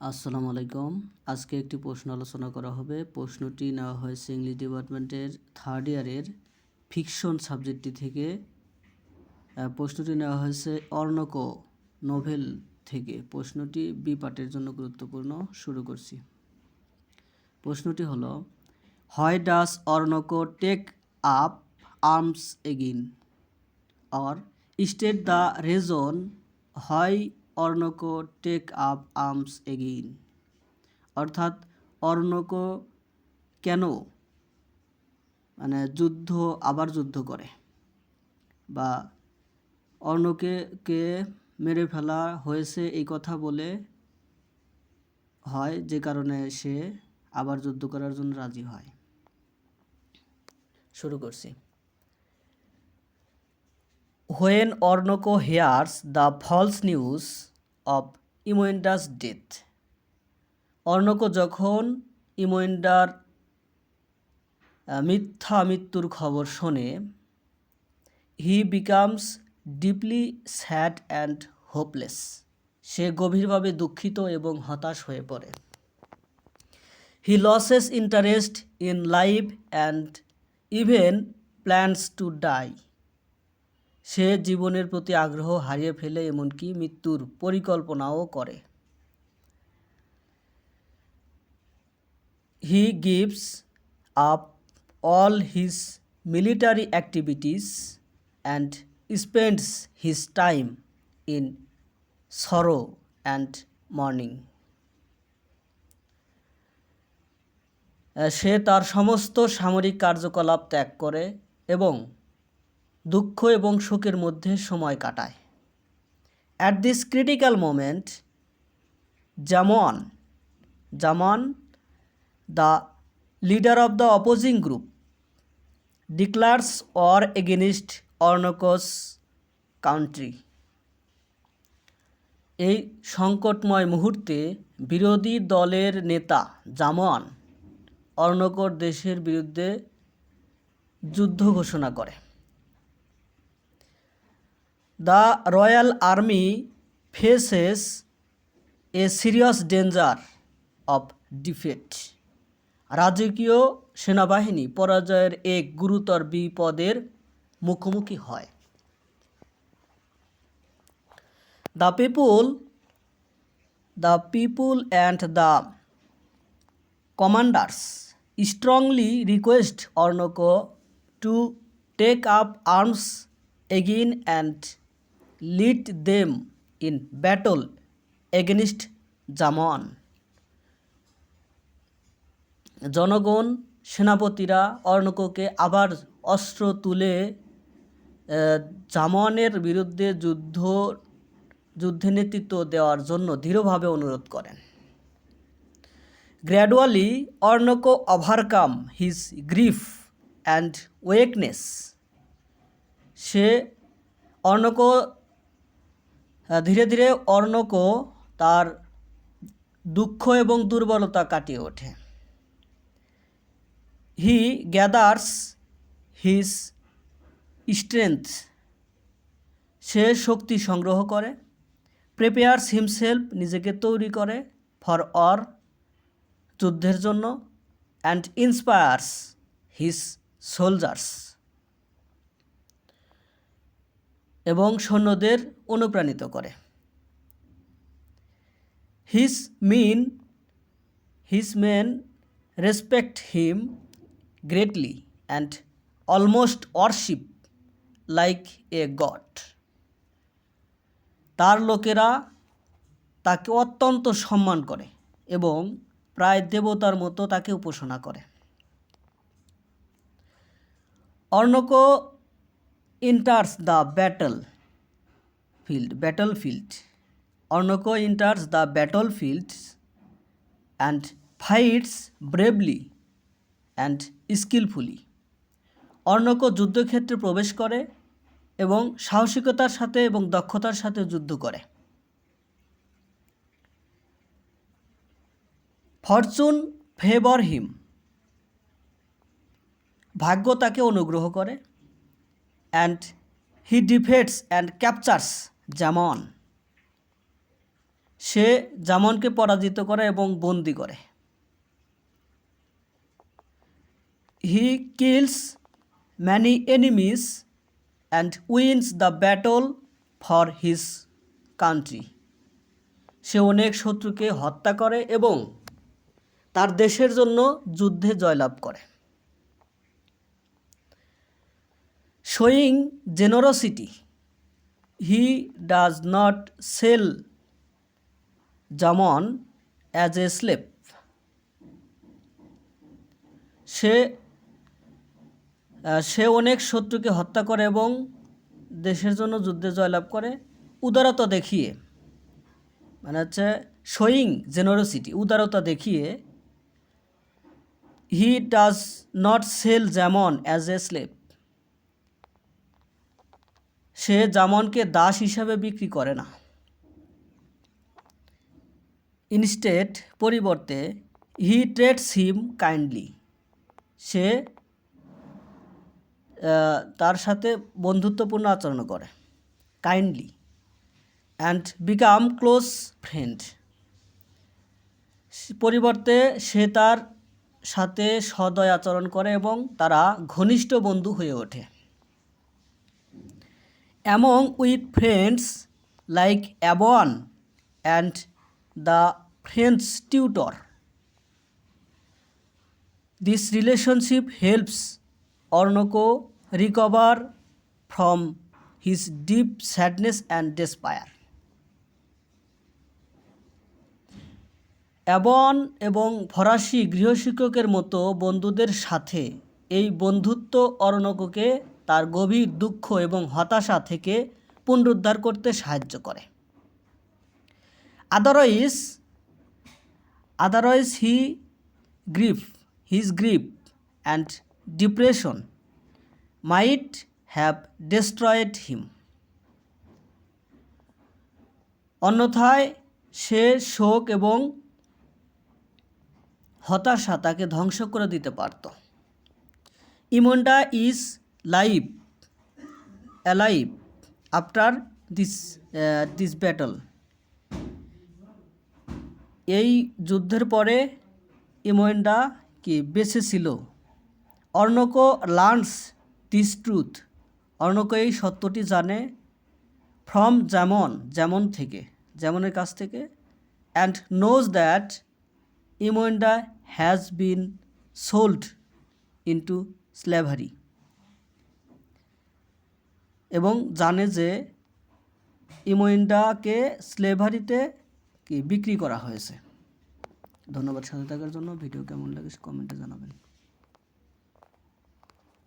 আসসালামু আলাইকুম। আজকে একটি প্রশ্ন আলোচনা করা হবে। প্রশ্নটি নেওয়া হয়েছে ইংলিশ ডিপার্টমেন্টের থার্ড ইয়ারের ফিকশন সাবজেক্টটি থেকে। প্রশ্নটি নেওয়া হয়েছে অর্ণক নোভেল থেকে। প্রশ্নটি বি পার্টের জন্য গুরুত্বপূর্ণ। শুরু করছি। প্রশ্নটি হলো, why does Oroonoko take up arms again, or state the reason why Oroonoko take up arms again. অর্থাৎ অর্ণক কেন আবার যুদ্ধ করে, বা অর্ণকে মেরে ফেলা হয়েছে এই কথা বলে হয়, যে কারণে সে আবার যুদ্ধ করার জন্য রাজি হয়। শুরু করছি। When Oroonoko hears the false news of Imoinda's death. Oroonoko যখন ইমোয়েন্ডার মিথ্যা মৃত্যুর খবর শোনে, he becomes deeply sad and hopeless. সে গভীরভাবে দুঃখিত এবং হতাশ হয়ে পড়ে। He loses interest in life and even plans to die. সে জীবনের প্রতি আগ্রহ হারিয়ে ফেলে, এমনকি মৃত্যুর পরিকল্পনাও করে। He gives up all his military activities and spends his time in sorrow and mourning. সে তার সমস্ত সামরিক কার্যকলাপ ত্যাগ করে এবং দুঃখ এবং শোকের মধ্যে সময় কাটায়। At this critical moment, Jaman, the leader of the opposing group, declares war against অর্ণক's country. এই সংকটময় মুহূর্তে বিরোধী দলের নেতা জামান অর্ণকর দেশের বিরুদ্ধে যুদ্ধ ঘোষণা করে। The royal army faces a serious danger of defeat. রাজকীয় সেনাবাহিনী পরাজয়ের এক গুরুতর বিপদের মুখোমুখি হয়। The people and the commanders strongly request Oroonoko to take up arms again and lead them in battle against Jamoan. জনগণ, সেনাপতিরা অর্ণককে আবার অস্ত্র তুলে জামানের বিরুদ্ধে যুদ্ধে নেতৃত্ব দেওয়ার জন্য দৃঢ়ভাবে অনুরোধ করেন। গ্র্যাডুয়ালি অর্ণক ওভারকাম হিজ গ্রিফ অ্যান্ড ওয়েকনেস। ধীরে ধীরে অর্ণক তার দুঃখ এবং দুর্বলতা কাটিয়ে ওঠে। হি গ্যাদার্স হিজ স্ট্রেংথ। সে শক্তি সংগ্রহ করে। প্রিপেয়ার্স হিমসেলফ, নিজেকে তৈরি করে, ফর অর, যুদ্ধের জন্য, অ্যান্ড ইন্সপায়ার্স হিজ সোলজার্স, এবং সৈন্যদের অনুপ্রাণিত করে। His men respect him greatly and almost worship like a god. তার লোকেরা তাকে অত্যন্ত সম্মান করে এবং প্রায় দেবতার মতো তাকে উপাসনা করে। অর্ণক enters the battlefield. অর্ণক enters the battlefield and fights bravely and skillfully. অর্ণক যুদ্ধক্ষেত্রে প্রবেশ করে এবং সাহসিকতার সাথে এবং দক্ষতার সাথে যুদ্ধ করে। Fortune favour him. ভাগ্য তাকে অনুগ্রহ করে। And he defeats and captures Jamoan. সে জামনকে পরাজিত করে এবং বন্দি করে। He kills many enemies and wins the battle for his country. সে অনেক শত্রুকে হত্যা করে এবং তার দেশের জন্য যুদ্ধে জয়লাভ করে। Showing generosity, he does not sell Jamoan as a slave. সে অনেক শত্রুকে হত্যা করে এবং দেশের জন্য যুদ্ধে জয়লাভ করে উদারতা দেখিয়ে, মানে হচ্ছে শোয়িং জেনারসিটি, উদারতা দেখিয়ে। He does not sell Jamoan as a slave. সে জামনকে দাস হিসাবে বিক্রি করে না। ইনস্টেড, পরিবর্তে, হি ট্রেটস হিম কাইন্ডলি। সে তার সাথে বন্ধুত্বপূর্ণ আচরণ করে, kindly, and become close friend. পরিবর্তে সে তার সাথে সদয় আচরণ করে এবং তারা ঘনিষ্ঠ বন্ধু হয়ে ওঠে। Among with friends like Aboan and the French tutor, this relationship helps Oroonoko recover from his deep sadness and despair. Aboan এবং ফরাসি গৃহশিক্ষকের মতো বন্ধুদের সাথে এই বন্ধুত্ব অর্ণককে তার গভীর দুঃখ এবং হতাশা থেকে পুনরুদ্ধার করতে সাহায্য করে। Otherwise his grief and depression might have destroyed him. অন্যথায় সে শোক এবং হতাশা তাকে ধ্বংস করে দিতে পারত। Imoinda is alive after this battle. এই যুদ্ধের পরে ইমন্ডা কি বেঁচে ছিল। Oroonoko learns this truth. Oroonoko এই সত্যটি জানে ফ্রম যেমন থেকে, যেমনের কাছ থেকে, and knows that Imoinda has been sold into slavery. এবং জানে যে ইমন্ডাকে স্লেভারিতে কি বিক্রি করা হয়েছে। ধন্যবাদ সাথে থাকার জন্য। ভিডিও কেমন লাগে কমেন্টে জানাবেন।